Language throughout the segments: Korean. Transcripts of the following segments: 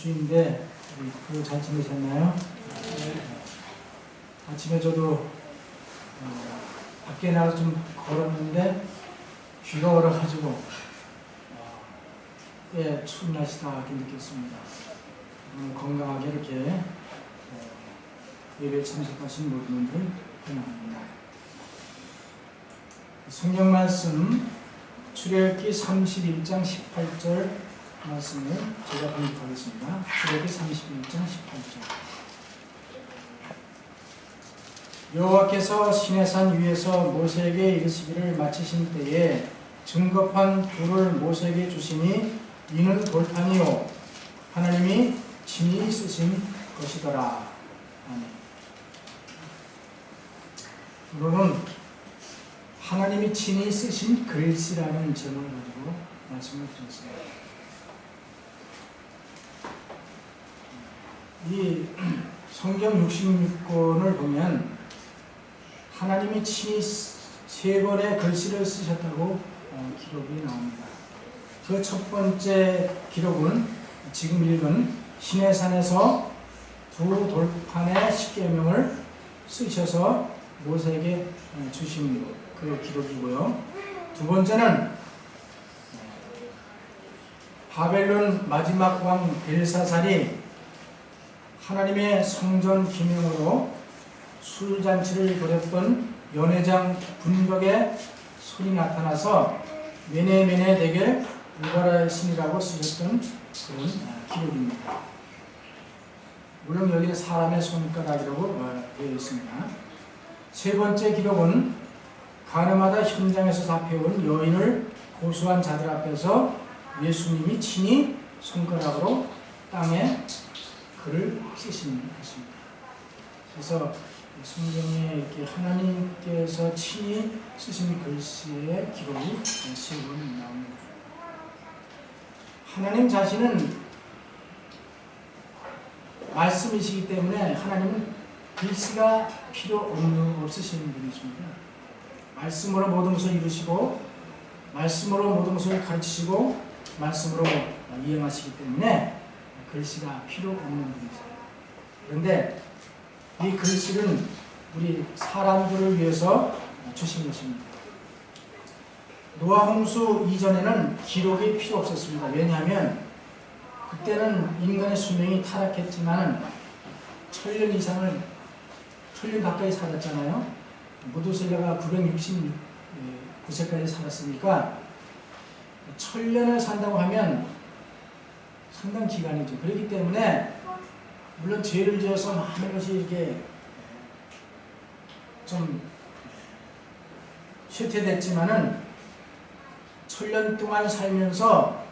주인데 그거 잘 지내셨나요? 아침에 저도 밖에 나가서 좀 걸었는데 귀가 얼어가지고 꽤 추운 날씨다 이렇게 느꼈습니다. 건강하게 이렇게 예배에 참석하신 모든 분들 환영합니다. 성경 말씀 출애굽기 31장 18절 말씀을 제가 봉독하겠습니다. 출애굽기 31장 18절. 여호와께서 시내산 위에서 모세에게 이르시기를 마치신 때에 증거판 둘을 모세에게 주시니 이는 돌판이요 하나님이 친히 쓰신 것이더라. 아멘. 오늘은 하나님이 친히 쓰신 글씨라는 제목을 가지고 말씀을 드렸습니다. 이 성경 66권을 보면 하나님이 친히 3번의 글씨를 쓰셨다고 기록이 나옵니다. 그 첫 번째 기록은 지금 읽은 시내산에서 두 돌판의 십계명을 쓰셔서 모세에게 주신 그 기록이고요. 두 번째는 바벨론 마지막 왕 벨사살이 하나님의 성전 기명으로 술잔치를 벌였던 연회장 군벽에 손이 나타나서 메네메네 대결 우바라의 신이라고 쓰셨던 그런 기록입니다. 물론 여기는 사람의 손가락이라고 되어 있습니다. 세 번째 기록은 가늠하다 현장에서 잡혀온 여인을 고소한 자들 앞에서 예수님이 친히 손가락으로 땅에 글을 쓰신 것입니다. 그래서 성경에 이렇게 하나님께서 친히 쓰신 글씨의 기록이 3번 나옵니다. 하나님 자신은 말씀이시기 때문에 하나님은 글씨가 필요 없으신 분이십니다. 말씀으로 모든 것을 이루시고 말씀으로 모든 것을 가르치시고 말씀으로 이행하시기 때문에 글씨가 필요 없는 분이세요. 그런데 이 글씨는 우리 사람들을 위해서 주신 것입니다. 노아 홍수 이전에는 기록이 필요 없었습니다. 왜냐하면 그때는 인간의 수명이 타락했지만 1000년 이상을 1000년 가까이 살았잖아요. 무두셀라가 969세까지 살았으니까 1000년을 산다고 하면 상당 기간이죠. 그렇기 때문에 물론 죄를 지어서 많은 것이 이렇게 좀 쇠퇴됐지만은 1000년 동안 살면서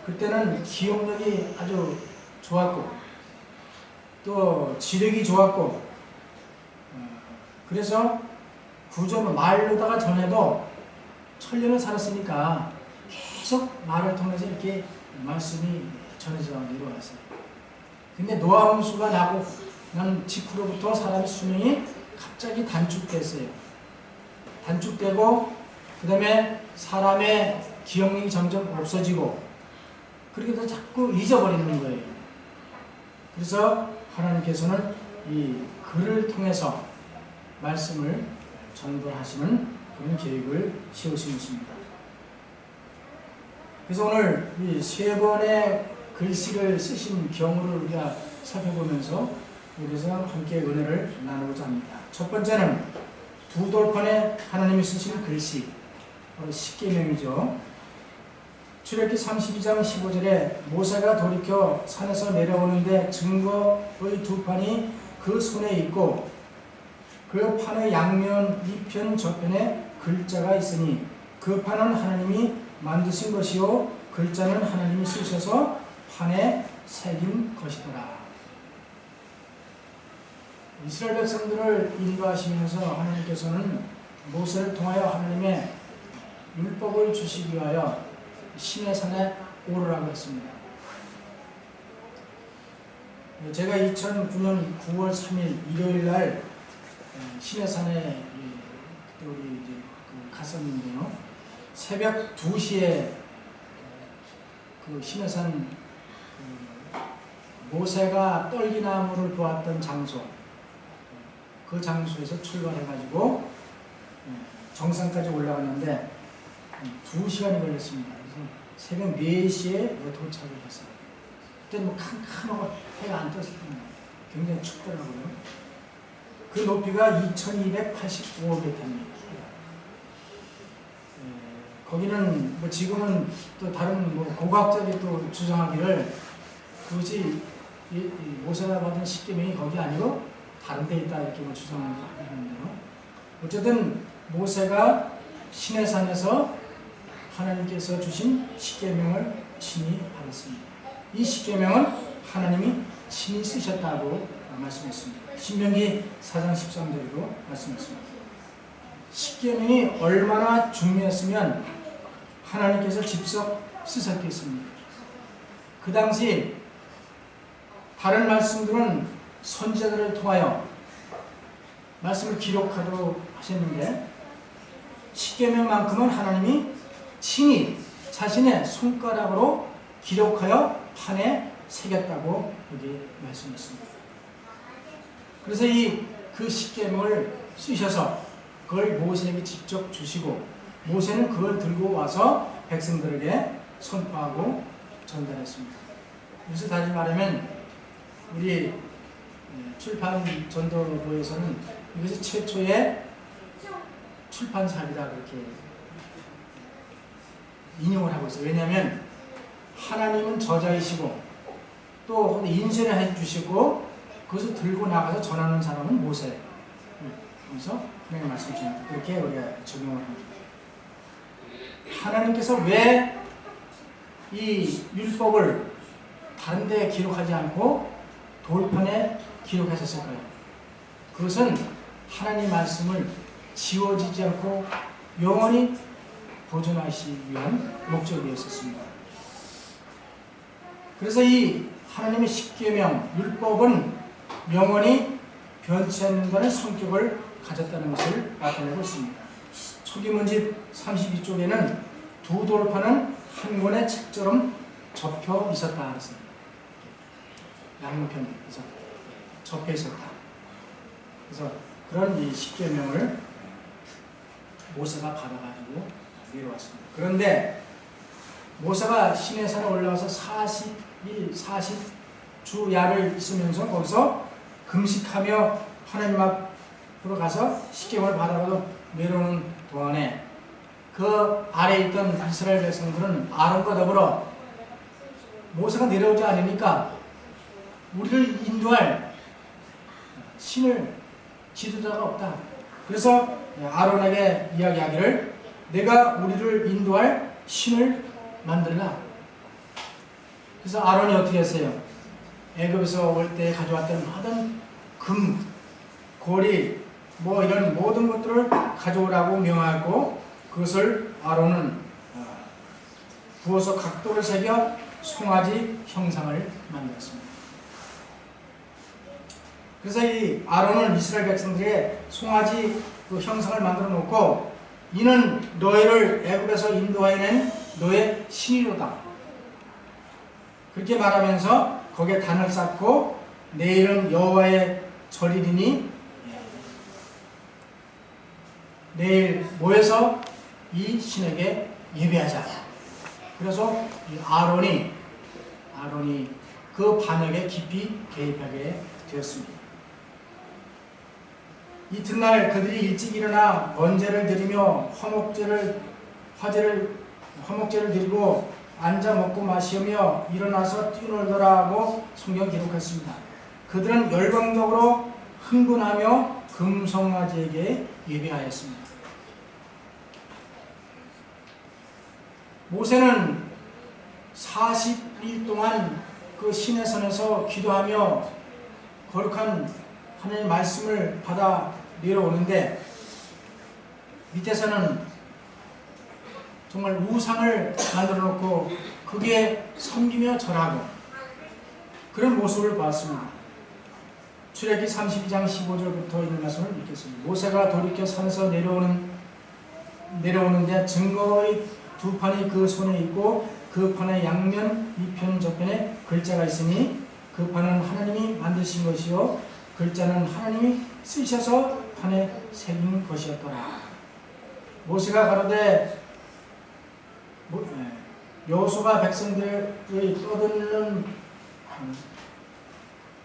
그때는 기억력이 아주 좋았고 또 지력이 좋았고 그래서 구조로 말로다가 전해도 1000년을 살았으니까 계속 말을 통해서 이렇게 말씀이 전해져 내려왔어요. 근데 노아 홍수가 나고 난 직후로부터 사람의 수명이 갑자기 단축됐어요. 단축되고 그 다음에 사람의 기억력이 점점 없어지고 그렇게 해서 자꾸 잊어버리는 거예요. 그래서 하나님께서는 이 글을 통해서 말씀을 전달하시는 그런 계획을 세우신 것입니다. 그래서 오늘 이 3번의 글씨를 쓰신 경우를 우리가 살펴보면서 여기서 함께 은혜를 나누고자 합니다. 첫 번째는 두 돌판에 하나님이 쓰신 글씨, 바로 십계명이죠. 출애굽기 32장 15절에 모세가 돌이켜 산에서 내려오는데 증거의 두 판이 그 손에 있고 그 판의 양면 이편 저편에 글자가 있으니 그 판은 하나님이 만드신 것이요 글자는 하나님이 쓰셔서 판에 새긴 것이더라. 이스라엘 백성들을 인도하시면서 하나님께서는 모세를 통하여 하나님의 율법을 주시기 위하여 시내산에 오르라고 했습니다. 제가 2009년 9월 3일 일요일날 시내산에 그때 우리 이제 갔었는데요. 새벽 2시에 그 시내산 모세가 떨기나무를 보았던 장소, 그 장소에서 출발해가지고 정상까지 올라갔는데 2시간이 걸렸습니다. 그래서 새벽 4시에 도착을 했어요. 그때 뭐 캄캄하고 해가 안 떴을 때입니다. 굉장히 춥더라고요. 그 높이가 2285m입니다. 거기는 뭐 지금은 또 다른 뭐 고고학자들이 또 주장하기를 굳이 이 모세가 받은 십계명이 거기 아니고 다른 데 있다 이렇게 뭐 주장하는데요. 어쨌든 모세가 시내산에서 하나님께서 주신 십계명을 친히 받았습니다. 이 십계명은 하나님이 친히 쓰셨다고 말씀했습니다. 신명기 4장 13절로 말씀했습니다. 십계명이 얼마나 중요했으면 하나님께서 직접 쓰셨겠습니까? 그 당시 다른 말씀들은 선지자들을 통하여 말씀을 기록하도록 하셨는데 십계명만큼은 하나님이 친히 자신의 손가락으로 기록하여 판에 새겼다고 여기 말씀했습니다. 그래서 그 십계명을 쓰셔서 그걸 모세에게 직접 주시고 모세는 그걸 들고 와서 백성들에게 선포하고 전달했습니다. 그래서 다시 말하면 우리 출판 전도부에서는 이것이 최초의 출판사이다 그렇게 인용을 하고 있어요. 왜냐하면 하나님은 저자이시고 또 인쇄를 해주시고 그것을 들고 나가서 전하는 사람은 모세. 그래서 하나님 말씀 주십니다. 그렇게 우리가 적용을 합니다. 하나님께서 왜 이 율법을 다른 데 기록하지 않고 돌판에 기록하셨을까요? 그것은 하나님 말씀을 지워지지 않고 영원히 보존하시기 위한 목적이었습니다. 그래서 이 하나님의 십계명, 율법은 영원히 변치 않는다는 성격을 가졌다는 것을 나타내고 있습니다. 초기문집 32쪽에는 두 돌판은 한 권의 책처럼 접혀 있었다 그랬습니다. 양편에 접혀 있었다. 그래서 그런 이 십계명을 모세가 받아가지고 내려왔습니다. 그런데 모세가 시내산에 올라와서 40주야를 있으면서 거기서 금식하며 하나님 앞으로 가서 십계명을 받아가지고 내려오는 동안에 그 아래에 있던 이스라엘 백성들은 아론과 더불어 모세가 내려오지 않으니까 우리를 인도할 신을 지도자가 없다. 그래서 아론에게 이야기하기를 내가 우리를 인도할 신을 만들라. 그래서 아론이 어떻게 했어요? 애굽에서 올 때 가져왔던 하던 금, 고리, 뭐 이런 모든 것들을 가져오라고 명하고 그것을 아론은 부어서 각도를 새겨 송아지 형상을 만들었습니다. 그래서 이 아론은 이스라엘 백성들에게 송아지 그 형상을 만들어 놓고 이는 너희를 애굽에서 인도하여낸 너의 신이로다. 그렇게 말하면서 거기에 단을 쌓고 내일은 여호와의 절이리니 내일 모여서 이 신에게 예배하자. 그래서 이 아론이 그 반역에 깊이 개입하게 되었습니다. 이튿날 그들이 일찍 일어나 번제를 드리며 화목제를 드리고 앉아 먹고 마시며 일어나서 뛰놀더라 하고 성경 기록했습니다. 그들은 열광적으로 흥분하며 금송아지에게 예배하였습니다. 모세는 40일 동안 그 시내산에서 기도하며 거룩한 하나님의 말씀을 받아 내려오는데 밑에서는 정말 우상을 만들어 놓고 그게 섬기며 절하고 그런 모습을 보았습니다. 출애굽기 32장 15절부터 있는 말씀을 읽겠습니다. 모세가 돌이켜 산에서 내려오는데 증거의 두 판이 그 손에 있고 그 판의 양면 이편 저편에 글자가 있으니 그 판은 하나님이 만드신 것이요 글자는 하나님이 쓰셔서 판에 새긴 것이었더라. 모세가 가로되 여호수아가 백성들의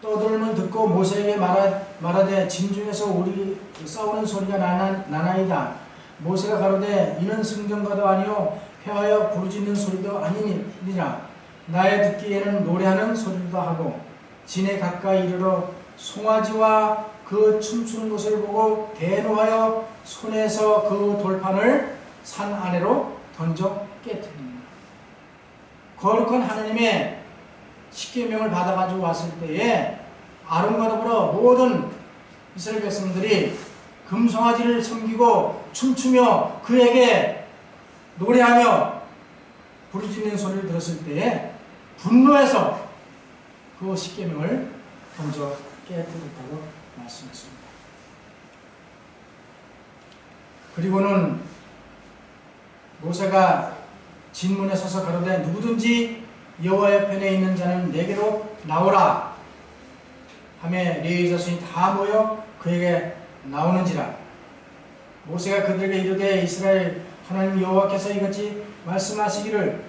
떠들면 듣고 모세에게 말하되 진중에서 우리 싸우는 소리가 나나이다. 모세가 가로되 이는 승전가도 아니요 패하여 부르짖는 소리도 아니니라. 나의 듣기에는 노래하는 소리도 하고 진에 가까이 이르러 송아지와 그 춤추는 것을 보고 대노하여 손에서 그 돌판을 산 아래로 던져 깨뜨립니다. 거룩한 하나님의 십계명을 받아가지고 왔을 때에 아론과 더불어 모든 이스라엘 백성들이 금송아지를 섬기고 춤추며 그에게 노래하며 부르짖는 소리를 들었을 때에 분노해서 그 십계명을 던져 깨뜨렸다고 말씀했습니다. 그리고는 모세가 진문에 서서 가로되 누구든지 여호와의 편에 있는 자는 내게로 나오라 하매 레위 자손이 다 모여 그에게 나오는지라. 모세가 그들에게 이르되 이스라엘 하나님 여호와께서 이같이 말씀하시기를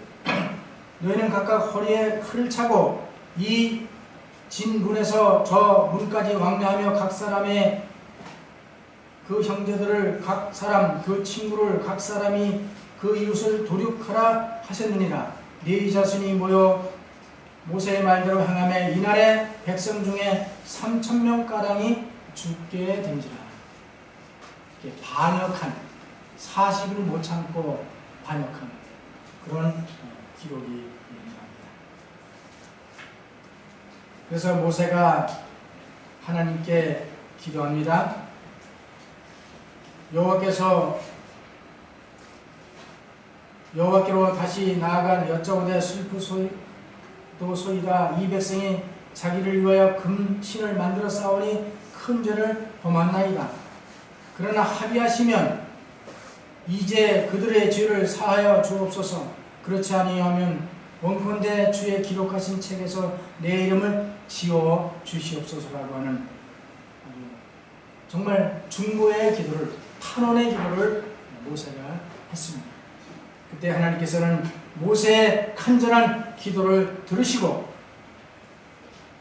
너희는 각각 허리에 칼을 차고 이 진문에서 저 문까지 왕래하며 각 사람의 그 형제들을 각 사람 그 친구를 각 사람이 그 이웃을 도륙하라 하셨느니라. 레위 자손이 모여 모세의 말대로 행하매 이날에 백성 중에 3,000명가량이 죽게 된지라. 이렇게 반역한, 사식을 못 참고 반역한 그런 기록이 있습니다. 그래서 모세가 하나님께 기도합니다. 여호와께로 다시 나아가 여짜오되 슬프소이다. 이 백성이 자기를 위하여 금신을 만들어 싸우니 큰 죄를 범하나이다. 그러나 합의하시면 이제 그들의 죄를 사하여 주옵소서. 그렇지 아니하면 원컨대 주의 기록하신 책에서 내 이름을 지워 주시옵소서라고 하는 정말 중보의 기도를, 탄원의 기도를 모세가 했습니다. 그때 하나님께서는 모세의 간절한 기도를 들으시고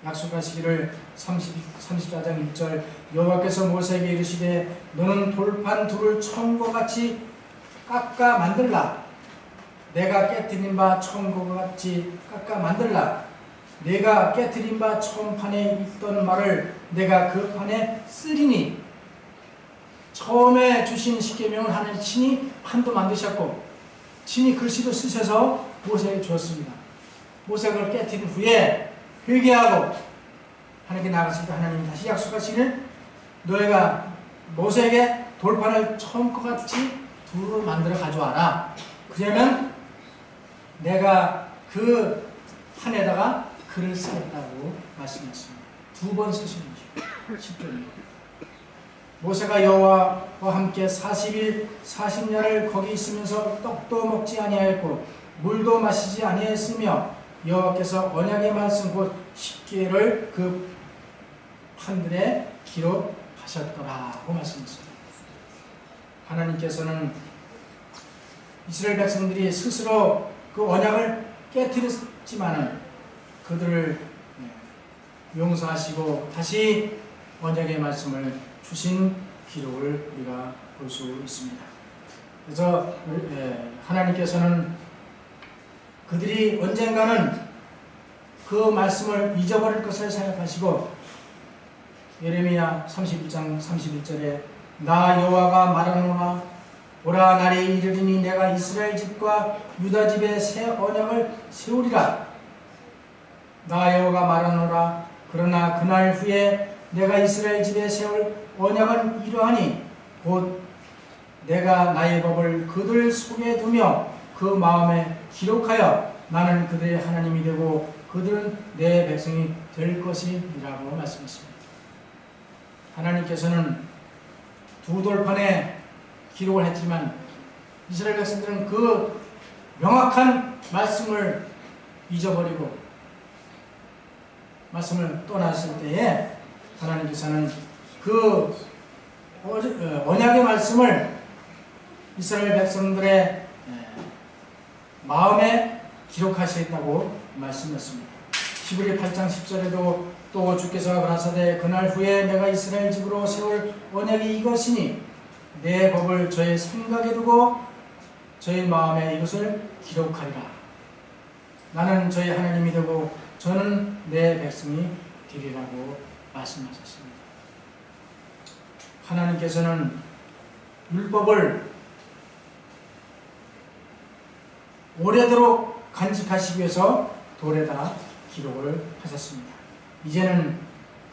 약속하시기를 34장 1절 여호와께서 모세에게 이르시되 너는 돌판 둘을 처음과 같이 깎아 만들라. 내가 깨뜨린 바 처음과 같이 깎아 만들라. 내가 깨뜨린 바 처음 판에 있던 말을 내가 그 판에 쓰리니. 처음에 주신 십계명은 하나님 친히 판도 만드셨고 친히 글씨도 쓰셔서 모세에게 주었습니다. 모세가 그걸 깨뜨린 후에 회개하고 하나님께 나갔을 때 하나님이 다시 약속하시는 너희가 모세에게 돌판을 처음 것 같이 둘을 만들어 가져와라. 그러면 내가 그 판에다가 글을 쓰겠다고 말씀했습니다. 2번 쓰시는 거죠. 10절입니다. 모세가 여호와와 함께 40일 40야를 거기 있으면서 떡도 먹지 아니하였고 물도 마시지 아니하였으며 여호와께서 언약의 말씀 곧 십계를 그 판들에 기록하셨더라고 말씀했습니다. 하나님께서는 이스라엘 백성들이 스스로 그 언약을 깨뜨렸지만은 그들을 용서하시고 다시 언약의 말씀을 주신 기록을 우리가 볼 수 있습니다. 그래서 하나님께서는 그들이 언젠가는 그 말씀을 잊어버릴 것을 생각하시고 예레미야 31장 31절에 나 여호와가 말하노라 오라 날이 이르리니 내가 이스라엘 집과 유다 집에 새 언약을 세우리라. 나 여호와가 말하노라 그러나 그날 후에 내가 이스라엘 집에 세울 언약은 이러하니 곧 내가 나의 법을 그들 속에 두며 그 마음에 기록하여 나는 그들의 하나님이 되고 그들은 내 백성이 될 것이라고 말씀했습니다. 하나님께서는 두 돌판에 기록을 했지만 이스라엘 백성들은 그 명확한 말씀을 잊어버리고 말씀을 떠났을 때에 하나님께서는 그 언약의 말씀을 이스라엘 백성들의 마음에 기록하시겠다고 말씀했습니다. 히브리 8장 10절에도 또 주께서 가라사대 그날 후에 내가 이스라엘 집으로 세울 언약이 이것이니 내 법을 저의 생각에 두고 저의 마음에 이것을 기록하리라. 나는 저희 하나님이 되고 저는 내 백성이 되리라고 말씀하셨습니다. 하나님께서는 율법을 오래도록 간직하시기 위해서 돌에다 기록을 하셨습니다. 이제는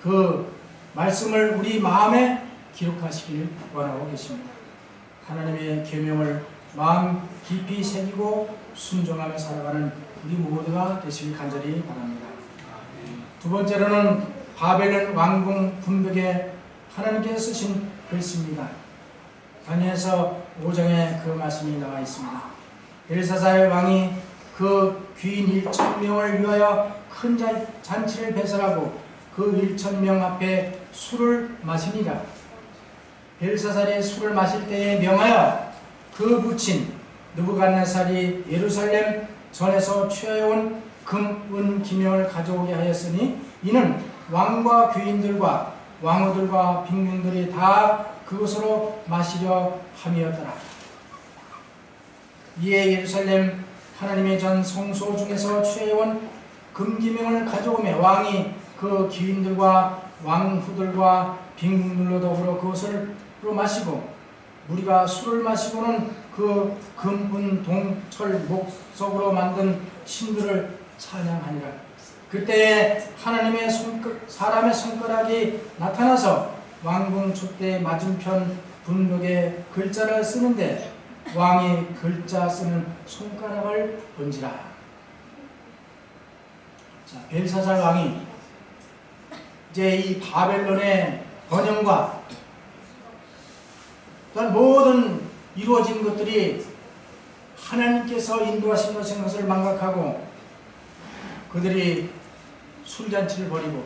그 말씀을 우리 마음에 기록하시길 원하고 계십니다. 하나님의 계명을 마음 깊이 새기고 순종하며 살아가는 우리 모두가 되시길 간절히 바랍니다. 두 번째로는 바벨론 왕궁 분벽에 하나님께서 쓰신 글씨입니다. 다니엘서 5장에 그 말씀이 나와 있습니다. 벨사살 왕이 그 귀인 1,000명을 위하여 큰 잔치를 배설하고 그 1,000명 앞에 술을 마시니라. 벨사살이 술을 마실 때에 명하여 그 부친 느부갓네살이 예루살렘 전에서 취하여온 금, 은, 기명을 가져오게 하였으니 이는 왕과 귀인들과 왕후들과 빅민들이 다 그것으로 마시려 함이었더라. 이에 예루살렘 하나님의 전 성소 중에서 취해온 금기명을 가져오며 왕이 그 귀인들과 왕후들과 빅민들로 더불어 그것을 마시고 무리가 술을 마시고는 그 금, 은, 동, 철, 목석으로 만든 신들을 찬양하니라. 그때에 하나님의 사람의 손가락이 나타나서 왕궁 촛대 맞은편 분벽에 글자를 쓰는데 왕이 글자 쓰는 손가락을 얹으라. 자, 벨사살 왕이 이제 이 바벨론의 번영과 또한 모든 이루어진 것들이 하나님께서 인도하신 것을 망각하고 그들이 술잔치를 벌이고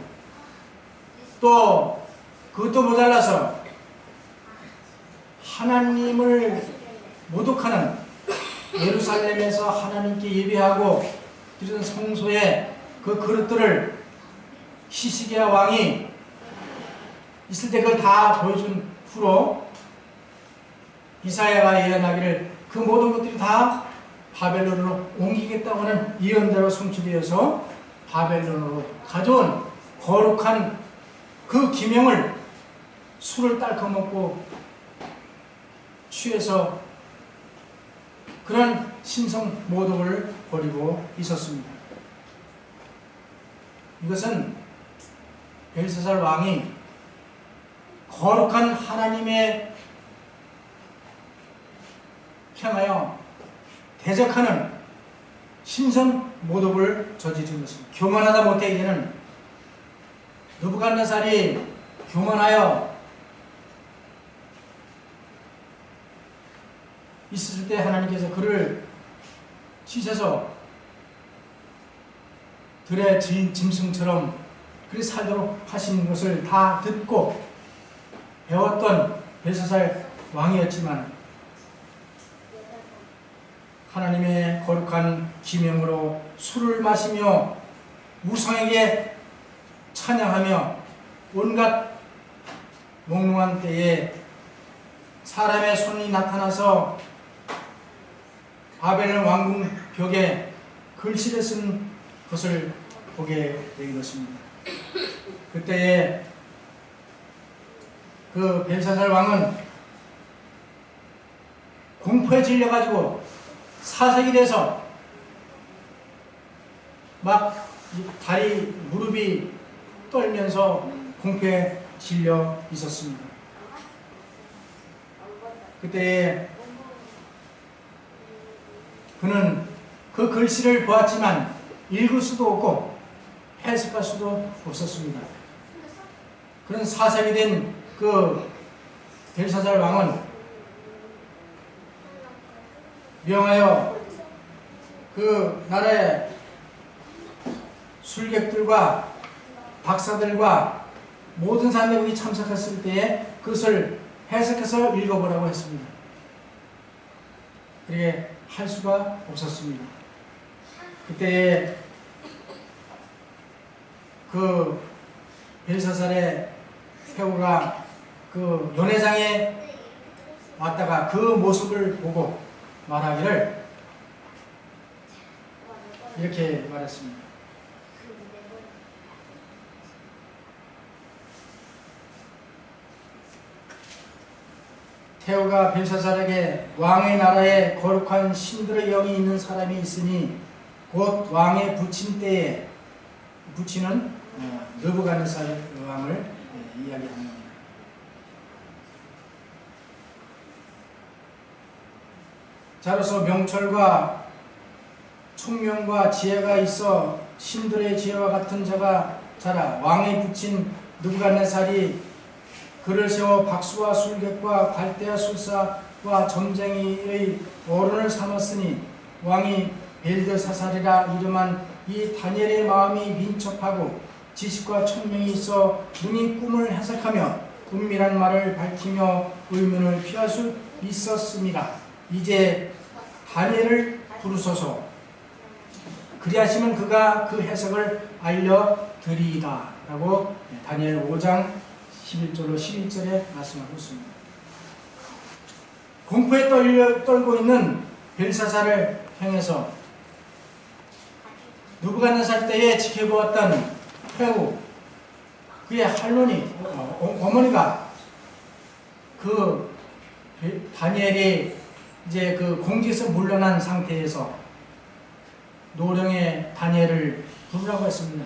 또 그것도 모자라서 하나님을 모독하는 예루살렘에서 하나님께 예배하고 드리는 성소에 그 그릇들을 히스기야 왕이 있을 때 그걸 다 보여준 후로 이사야가 예언하기를 그 모든 것들이 다 바벨론으로 옮기겠다고 하는 예언대로 성취되어서 바벨론으로 가져온 거룩한 그 기명을 술을 딸컥 먹고 취해서 그런 신성 모독을 벌이고 있었습니다. 이것은 벨사살 왕이 거룩한 하나님의 향하여 대적하는 신성 모독을 저지른 것입니다. 교만하다 못해 이제는 느부갓네살이 교만하여 있을 때 하나님께서 그를 씻어서 들의 짐승처럼 그리 살도록 하신 것을 다 듣고 배웠던 벨사살 왕이었지만 하나님의 거룩한 기명으로 술을 마시며 우상에게 찬양하며 온갖 몽롱한 때에 사람의 손이 나타나서 바벨론 왕궁 벽에 글씨를 쓴 것을 보게 된 것입니다. 그때에 그 벨사살 왕은 공포에 질려가지고 사색이 돼서 막 다리 무릎이 떨면서 공포에 질려 있었습니다. 그때 그는 그 글씨를 보았지만 읽을 수도 없고 해석할 수도 없었습니다. 그런 사색이 된 그 벨사살 왕은 명하여 그 나라의 술객들과 박사들과 모든 사람들이 거기 참석했을 때에 그것을 해석해서 읽어보라고 했습니다. 그렇게 할 수가 없었습니다. 그때 그 벨사살의 태후가 그 연회장에 왔다가 그 모습을 보고 말하기를 이렇게 말했습니다. 태후가 벨사살에게 왕의 나라에 거룩한 신들의 영이 있는 사람이 있으니 곧 왕의 부친 때에, 부친은 느부갓네살 왕을 이야기하는 겁니다. 자로서 명철과 총명과 지혜가 있어 신들의 지혜와 같은 자가 자라 왕의 부친 느부갓네살이 그를 세워 박수와 술객과 갈대아 술사와 점쟁이의 어른을 삼았으니 왕이 벨드사살이라 이름한 이 다니엘의 마음이 민첩하고 지식과 총명이 있어 능히 꿈을 해석하며 은밀한 말을 밝히며 의문을 피할 수 있었습니다. 이제 다니엘을 부르소서. 그리하시면 그가 그 해석을 알려드리이다 라고 다니엘 5장 11절로 12절에 말씀하고 있습니다. 공포에 떨고 있는 벨사살을 향해서 느부갓네살 때에 지켜보았던 태후, 그의 할머니, 어머니가 그 다니엘이 이제 그 공지에서 물러난 상태에서 노령의 다니엘을 부르라고 했습니다.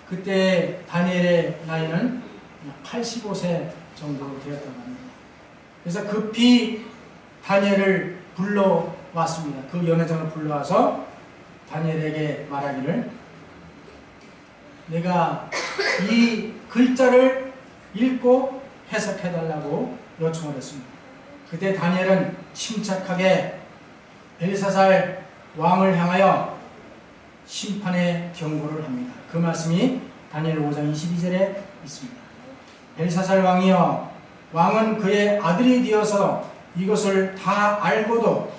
그때 다니엘의 나이는 85세 정도 되었다고 합니다. 그래서 급히 다니엘을 불러왔습니다. 그 연회장을 불러와서 다니엘에게 말하기를 내가 이 글자를 읽고 해석해달라고 요청을 했습니다. 그때 다니엘은 침착하게 벨사살 왕을 향하여 심판의 경고를 합니다. 그 말씀이 다니엘 5장 22절에 있습니다. 벨사살 왕이여, 왕은 그의 아들이 되어서 이것을 다 알고도,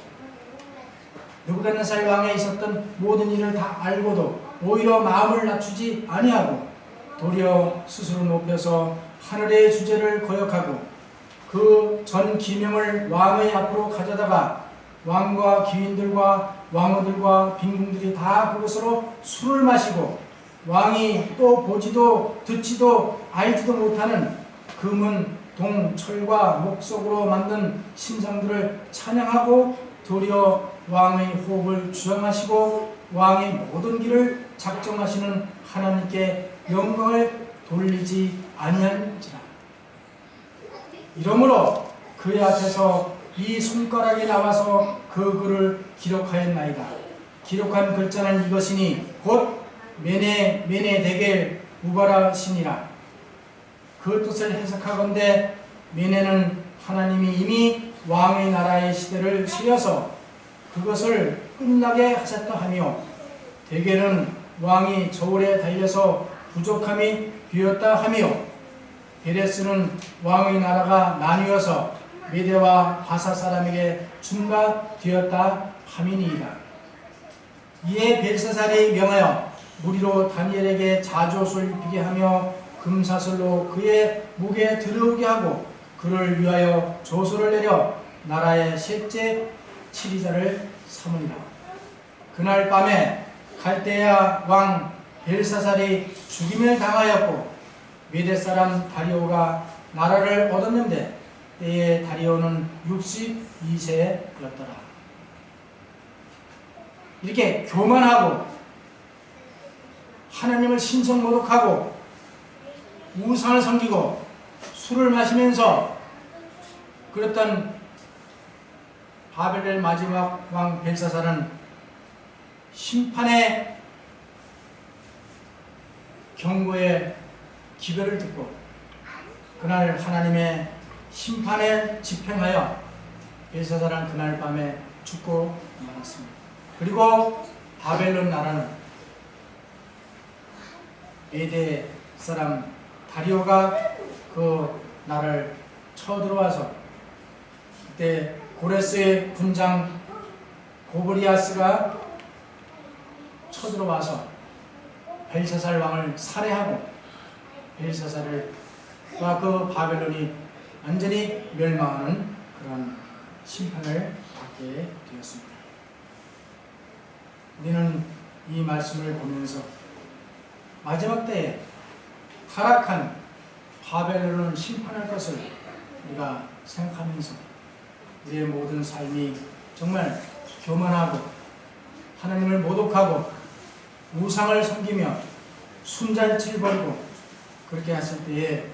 느부갓네살 왕에 있었던 모든 일을 다 알고도 오히려 마음을 낮추지 아니하고 도리어 스스로 높여서 하늘의 주제를 거역하고 그 전 기명을 왕의 앞으로 가져다가 왕과 귀인들과 왕후들과 빈궁들이 다 그것으로 술을 마시고 왕이 또 보지도 듣지도 알지도 못하는 금은 동, 철과 목석으로 만든 신상들을 찬양하고 도리어 왕의 호흡을 주장하시고 왕의 모든 길을 작정하시는 하나님께 영광을 돌리지 아니한지라. 이러므로 그의 앞에서 이 손가락이 나와서 그 글을 기록하였나이다. 기록한 글자는 이것이니 곧 메네 데겔 우바라시니라. 그 뜻을 해석하건대 메네는 하나님이 이미 왕의 나라의 시대를 치려서 그것을 끝나게 하셨다 하며, 데겔은 왕이 저울에 달려서 부족함이 되었다 하며, 베레스는 왕의 나라가 나뉘어서 메대와 바사 사람에게 중과되었다 함이니이다. 이에 벨사살이 명하여 무리로 다니엘에게 자주옷을 입히게 하며 금사슬로 그의 목에 들어오게 하고 그를 위하여 조소를 내려 나라의 셋째 치리자를 삼으니라. 그날 밤에 갈대아 왕 벨사살이 죽임을 당하였고 메대 사람 다리오가 나라를 얻었는데 때에 다리오는 62세였더라. 이렇게 교만하고 하나님을 신성모독하고 우상을 섬기고 술을 마시면서 그랬던 바벨의 마지막 왕 벨사살은 심판의 경고의 기별을 듣고 그날 하나님의 심판에 집행하여 벨사살은 그날 밤에 죽고 말았습니다. 그리고 바벨론 나라는 메대 사람 다리오가 그 나라를 쳐들어와서 그때 고레스의 군장 고브리아스가 쳐들어와서 벨사살 왕을 살해하고 벨사살과 그 바벨론이 완전히 멸망하는 그런 심판을 받게 되었습니다. 우리는 이 말씀을 보면서 마지막 때에 타락한 바벨론을 심판할 것을 우리가 생각하면서 우리의 모든 삶이 정말 교만하고 하나님을 모독하고 우상을 섬기며 순잔치를 벌이고 그렇게 했을 때의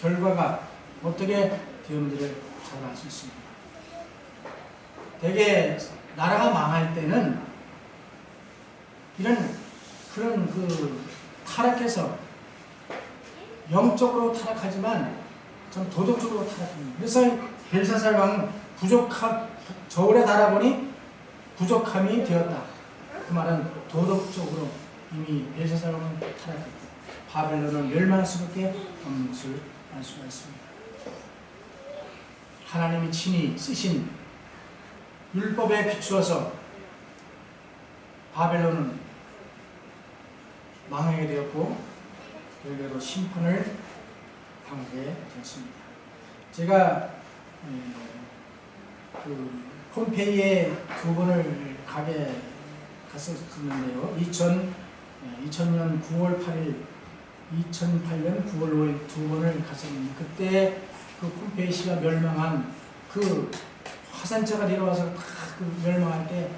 결과가 어떻게 되었는지를 잘 알 수 있습니다. 대개 나라가 망할 때는 그런 타락해서 영적으로 타락하지만 좀 도덕적으로 타락합니다. 그래서 벨사살 왕은 저울에 달아보니 부족함이 되었다. 그 말은 도덕적으로 이미 벨사살 왕은 타락했고 바벨론은 멸망할 수밖에 없는 것을 알 수가 있습니다. 하나님이 친히 쓰신 율법에 비추어서 바벨론은 망하게 되었고 결국으로 심판을 당하게 되었습니다. 제가 폼페이에 2번을 갔었는데요. 2000년 9월 8일, 2008년 9월 5일 2번을 갔었는데 그때 그 폼페이시가 멸망한 그 화산재가 내려와서 그 멸망할 때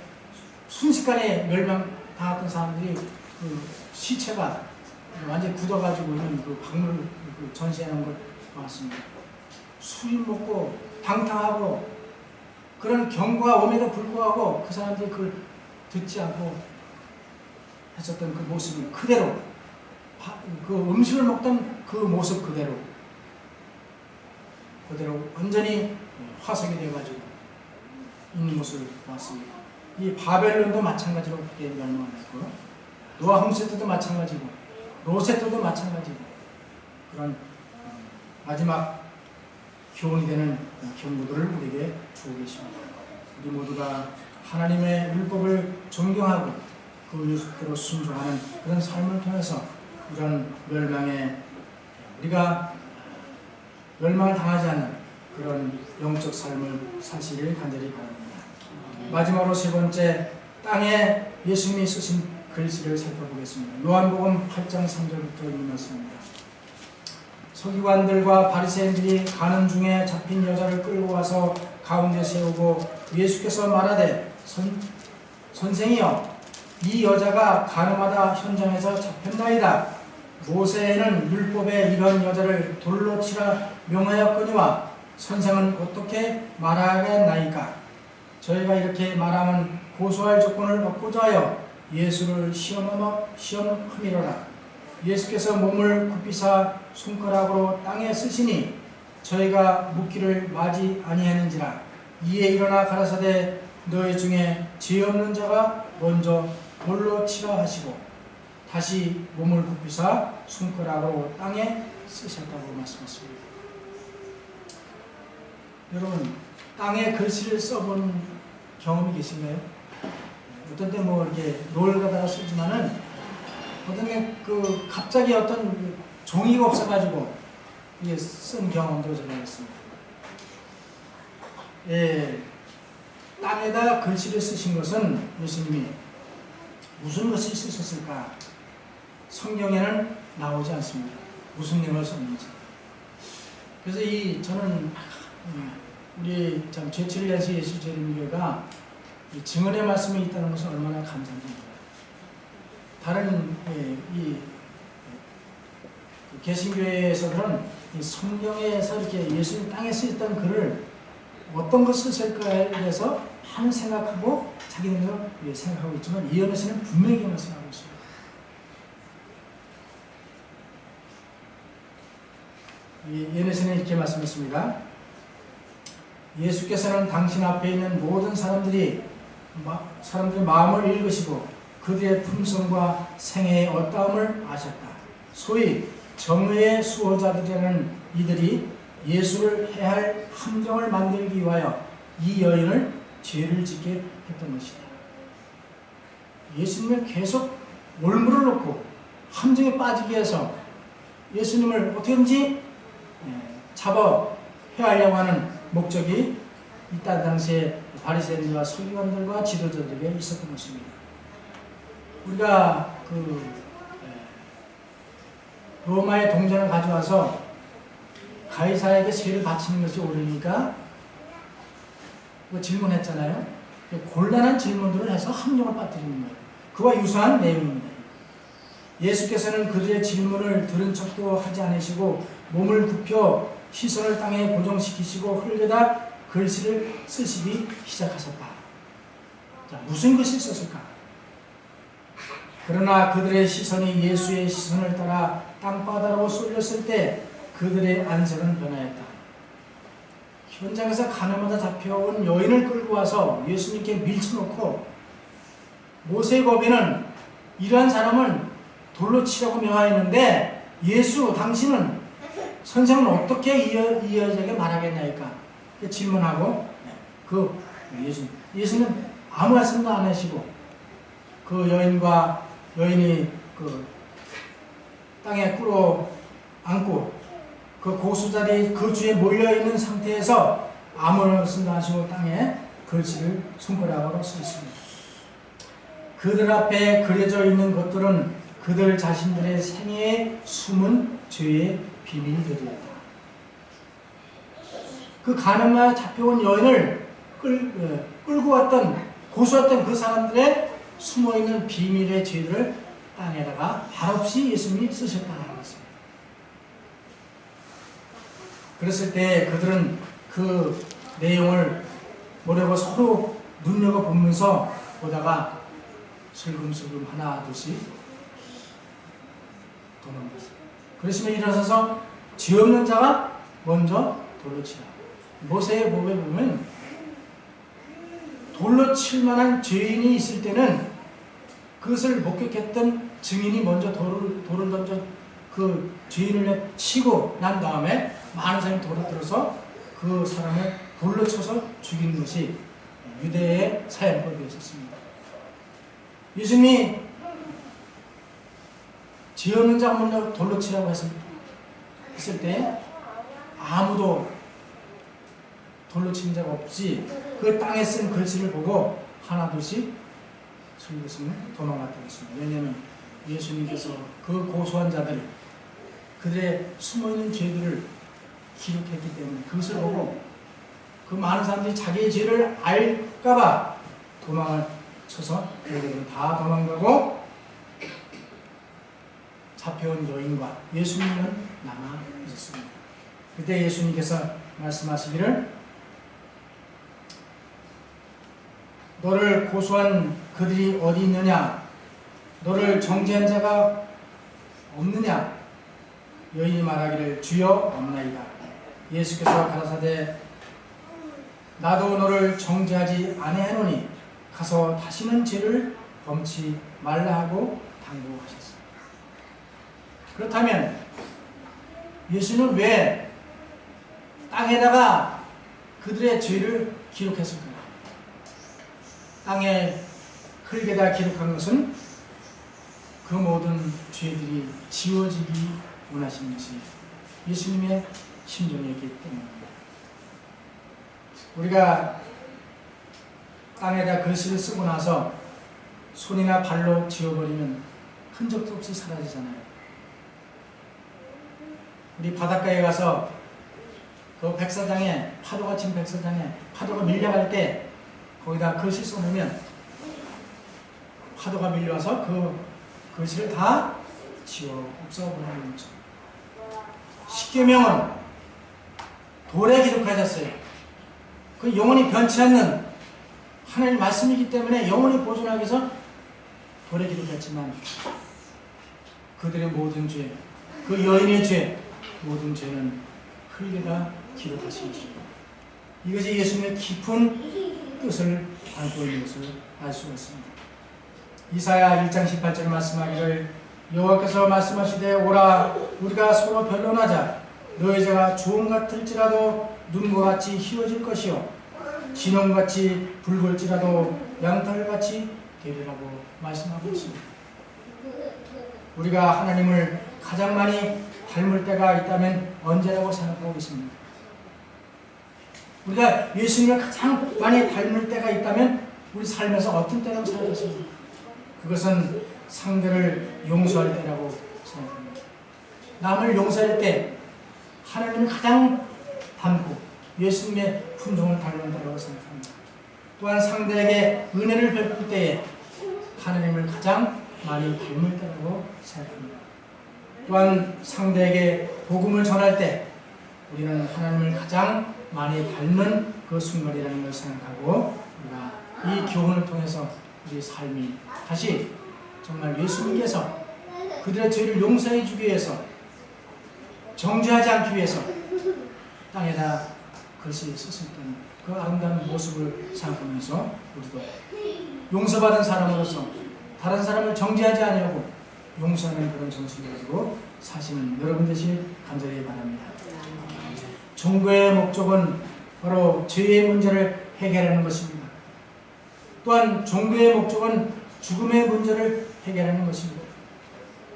순식간에 멸망당했던 사람들이 그 시체가 완전히 굳어가지고 있는 그 박물을 전시하는 걸 봤습니다. 술 먹고 방탕하고 그런 경고가 옴에도 불구하고 그 사람들이 그걸 듣지 않고 했었던 그 모습이 그대로 그 음식을 먹던 그 모습 그대로 완전히 화석이 되어가지고 있는 모습을 보았습니다. 이 바벨론도 마찬가지로 그렇게 멸망을 했고 노아 홍수 때도 마찬가지고 로세 때도 마찬가지고 그런 마지막 교훈이 되는 경고들을 우리에게 주고 계십니다. 우리 모두가 하나님의 율법을 존경하고 그 율법대로 순종하는 그런 삶을 통해서 이런 우리가 멸망을 당하지 않는 그런 영적 삶을 사시길 간절히 바랍니다. 마지막으로 세 번째, 땅에 예수님이 쓰신 글씨를 살펴보겠습니다. 요한복음 8장 3절부터 읽습니다. 서기관들과 바리새인들이 가는 중에 잡힌 여자를 끌고 와서 가운데 세우고 예수께서 말하되 선생이여 이 여자가 가늠하다 현장에서 잡혔나이다. 모세는 율법에 이런 여자를 돌로 치라 명하였거니와 선생은 어떻게 말하겠나이까. 저희가 이렇게 말하면 고소할 조건을 얻고자 하여 예수를 시험함이로라. 예수께서 몸을 굽히사 손가락으로 땅에 쓰시니 저희가 묻기를 마지 아니하는지라. 이에 일어나 가라사대 너희 중에 죄 없는 자가 먼저 돌로 치라 하시고 다시 몸을 굽히사 손가락으로 땅에 쓰셨다고 말씀하십니다. 여러분, 땅에 글씨를 써본 경험이 계신가요? 어떤 때 이렇게 롤 가다가 쓰지만은 어떤 게 갑자기 어떤 종이가 없어가지고 이게 쓴 경험도 제가 있습니다. 예, 땅에다 글씨를 쓰신 것은 예수님이 무슨 것을 쓰셨을까? 성경에는 나오지 않습니다. 무슨 내용을 썼는지. 그래서 저는 우리 참 제7야시 예수재림교회가 증언의 말씀이 있다는 것은 얼마나 감사합니다. 다른 개신교회에서는 성경에서 이렇게 예수님 땅에 쓰였던 글을 어떤 것을 쓸까에 대해서 많은 생각하고 자기네도 생각하고 있지만 이언에서는 분명히 말씀하고 있습니다. 이언에서는 이렇게 말씀했습니다. 예수께서는 당신 앞에 있는 모든 사람들의 마음을 읽으시고 그들의 품성과 생애의 어떠함을 아셨다. 소위 정의의 수호자들이라는 이들이 예수를 해할 함정을 만들기 위하여 이 여인을 죄를 짓게 했던 것이다. 예수님을 계속 올무를 놓고 함정에 빠지게 해서 예수님을 어떻게든지 잡아 해하려고 하는 목적이 이때 당시에 바리새인들과 서기관들과 지도자들에게 있었던 것입니다. 우리가 로마의 동전을 가져와서 가이사에게 세를 바치는 것이 옳으니까 질문했잖아요. 곤란한 질문들을 해서 함정을 빠뜨리는 거예요. 그와 유사한 내용입니다. 예수께서는 그들의 질문을 들은 척도 하지 않으시고 몸을 굽혀 시선을 땅에 고정시키시고 흙에다 글씨를 쓰시기 시작하셨다. 자, 무슨 글씨를 썼을까? 그러나 그들의 시선이 예수의 시선을 따라 땅바닥으로 쏠렸을 때 그들의 안색은 변하였다. 현장에서 가늠하다 잡혀온 여인을 끌고 와서 예수님께 밀쳐놓고 모세법에는 이러한 사람은 돌로 치라고 명하였는데 예수 당신은 선생은 어떻게 이 여자에게 말하겠나이까? 질문하고 예수는 아무 말씀도 안 하시고 그 여인이 땅에 꿇어 앉고 그 고수자리 그 주에 몰려있는 상태에서 아무 말씀도 안 하시고 땅에 글씨를 손가락으로 써 있습니다. 그들 앞에 그려져 있는 것들은 그들 자신들의 생애에 숨은 죄의 비밀들이었다. 그 가늠하여 잡혀온 여인을 끌고 왔던 고수했던 그 사람들의 숨어있는 비밀의 죄들을 땅에다가 말없이 예수님이 쓰셨다는 것입니다. 그랬을 때 그들은 그 내용을 보려고 서로 눈여겨보면서 보다가 슬금슬금 하나 둘씩 도망갔어요. 그러시면 일어서서 죄 없는 자가 먼저 돌로 치라. 모세의 법에 보면 돌로 칠 만한 죄인이 있을 때는 그것을 목격했던 증인이 먼저 돌을 던져 그 죄인을 치고 난 다음에 많은 사람이 돌을 들어서 그 사람을 돌로 쳐서 죽이는 것이 유대의 사형법이었습니다. 예수님이 죄 없는 자가 먼저 돌로 치라고 했을 때 아무도 돌로 친 자가 없이 그 땅에 쓴 글씨를 보고 하나둘씩 슬금슬금 도망갔다고 했습니다. 왜냐하면 예수님께서 그 고소한 자들 그들의 숨어있는 죄들을 기록했기 때문에 그것을 보고 그 많은 사람들이 자기의 죄를 알까봐 도망을 쳐서 그들은 다 도망가고 잡혀온 여인과 예수님은 남아 있었습니다. 그때 예수님께서 말씀하시기를 너를 고소한 그들이 어디 있느냐? 너를 정죄한 자가 없느냐? 여인이 말하기를 주여 없나이다. 예수께서 가라사대 나도 너를 정죄하지 아니하노니 가서 다시는 죄를 범치 말라 하고 당부하셨습니다. 그렇다면 예수는 왜 땅에다가 그들의 죄를 기록했을까요? 땅에 흙에다 기록한 것은 그 모든 죄들이 지워지기 원하시는 것이 예수님의 심정이었기 때문입니다. 우리가 땅에다 글씨를 쓰고 나서 손이나 발로 지워버리면 흔적도 없이 사라지잖아요. 우리 바닷가에 가서 그 백사장에 파도가 친 백사장에 파도가 밀려갈 때 거기다 글씨 써놓으면 파도가 밀려와서 그 글씨를 다 지워 없애버리는 거죠. 십계명은 돌에 기록하셨어요. 그 영원히 변치 않는 하나님 말씀이기 때문에 영원히 보존하기 위해서 돌에 기록했지만 그들의 모든 죄, 그 여인의 죄, 모든 죄는 흙에다 기록하신 것입니다. 이것이 예수님의 깊은 뜻을 안고 있는 것을 알 수가 있습니다. 이사야 1장 18절에 말씀하기를 여호와께서 말씀하시되 오라 우리가 서로 변론하자. 너희 죄가 주홍 같을지라도 눈과 같이 희어질 것이요 진홍같이 붉을지라도 양털같이 되리라고 말씀하고 있습니다. 우리가 하나님을 가장 많이 닮을 때가 있다면 언제라고 생각하고 있습니다. 우리가 예수님을 가장 많이 닮을 때가 있다면 우리 삶에서 어떤 때라고 생각하십니까? 그것은 상대를 용서할 때라고 생각합니다. 남을 용서할 때 하나님을 가장 닮고 예수님의 품성을 닮는 때라고 생각합니다. 또한 상대에게 은혜를 베풀 때에 하나님을 가장 많이 닮을 때라고 생각합니다. 또한 상대에게 복음을 전할 때 우리는 하나님을 가장 많이 닮는 그 순간이라는 걸 생각하고 우리가 이 교훈을 통해서 우리 삶이 다시 정말 예수님께서 그들의 죄를 용서해 주기 위해서 정죄하지 않기 위해서 땅에다 글씨 쓰셨던 그 아름다운 모습을 생각하면서 우리도 용서받은 사람으로서 다른 사람을 정죄하지 아니하고 용서하는 그런 정신을 가지고 사시는 여러분 되시길 간절히 바랍니다. 종교의 목적은 바로 죄의 문제를 해결하는 것입니다. 또한 종교의 목적은 죽음의 문제를 해결하는 것입니다.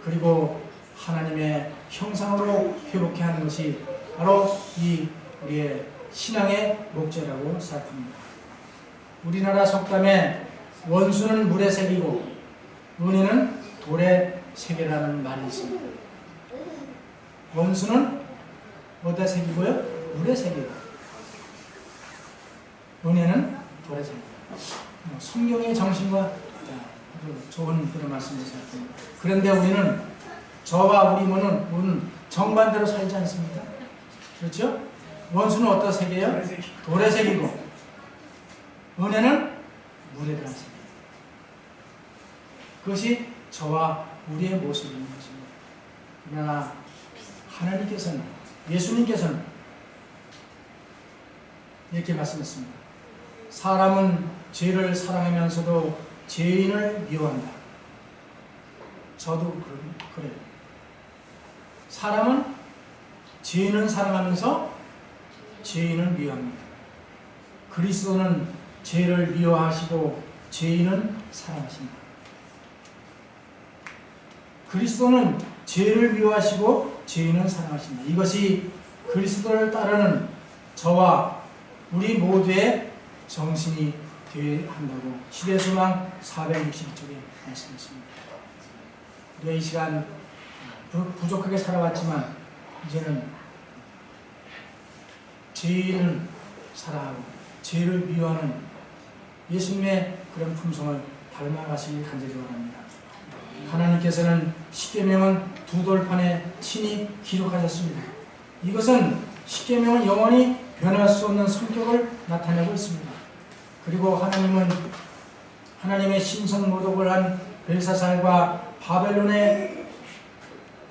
그리고 하나님의 형상으로 회복해 하는 것이 바로 이 우리의 신앙의 목적이라고 생각합니다. 우리나라 속담에 원수는 물에 새기고 은혜는 돌에 새기라는 말이 있습니다. 원수는 어디다 새기고요? 물에 새기고 은혜는 돌에 새기고 성경의 정신과 좋은 그런 말씀을 생각합니다. 그런데 우리는 저와 우리 몸은 정반대로 살지 않습니까? 그렇죠? 원수는 어디다 새겨요? 돌에 새기고 은혜는 물에다 새깁니다. 그것이 저와 우리의 모습인 것입니다. 그러나 하나님께서는 예수님께서는 이렇게 말씀했습니다. 사람은 죄를 사랑하면서도 죄인을 미워한다. 저도 그래요. 사람은 죄인을 사랑하면서 죄인을 미워합니다. 그리스도는 죄를 미워하시고 죄인은 사랑하십니다. 그리스도는 죄를 미워하시고 죄인은 사랑하십니다. 이것이 그리스도를 따르는 저와 우리 모두의 정신이 되어야 한다고 시대소망 462쪽에 말씀했습니다. 우리가 이 시간 부족하게 살아왔지만 이제는 죄인을 사랑하고 죄를 미워하는 예수님의 그런 품성을 닮아가시길 간절히 바랍니다. 하나님께서는 십계명은 두 돌판에 친히 기록하셨습니다. 이것은 십계명은 영원히 변할 수 없는 성격을 나타내고 있습니다. 그리고 하나님은 하나님의 신성 모독을 한 벨사살과 바벨론의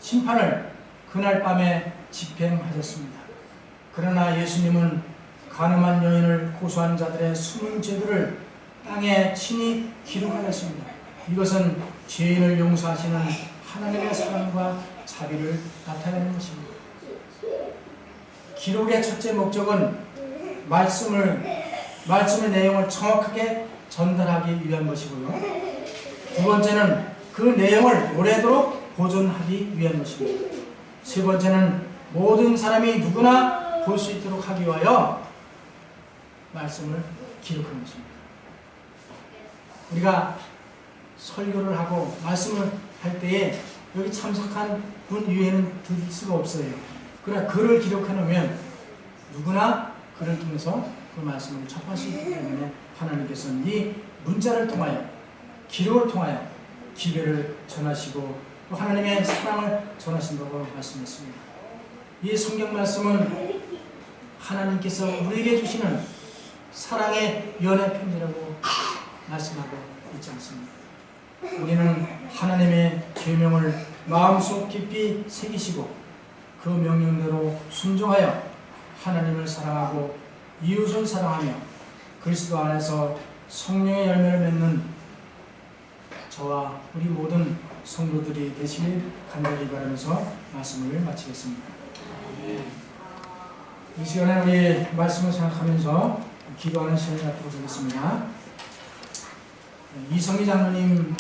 심판을 그날 밤에 집행하셨습니다. 그러나 예수님은 간음한 여인을 고소한 자들의 숨은 죄들을 땅에 친히 기록하셨습니다. 이것은 죄인을 용서하시는 하나님의 사랑과 자비를 나타내는 것입니다. 기록의 첫째 목적은 말씀의 내용을 정확하게 전달하기 위한 것이고요. 두 번째는 그 내용을 오래도록 보존하기 위한 것입니다. 세 번째는 모든 사람이 누구나 볼 수 있도록 하기 위하여 말씀을 기록하는 것입니다. 우리가 설교를 하고 말씀을 할 때에 여기 참석한 분 이외에는 들을 수가 없어요. 그러나 글을 기록해 놓으면 누구나 글을 통해서 그 말씀을 접할 수 있기 때문에 하나님께서는 이 문자를 통하여 기록을 통하여 기별을 전하시고 또 하나님의 사랑을 전하신다고 말씀했습니다. 이 성경 말씀은 하나님께서 우리에게 주시는 사랑의 연애 편지라고 말씀하고 있지 않습니다. 우리는 하나님의 계명을 마음속 깊이 새기시고 그 명령대로 순종하여 하나님을 사랑하고 이웃을 사랑하며 그리스도 안에서 성령의 열매를 맺는 저와 우리 모든 성도들이 되시길 간절히 바라면서 말씀을 마치겠습니다. 이 시간에 우리 말씀을 생각하면서 기도하는 시간이 갖도록 하겠습니다. 이성희 장로님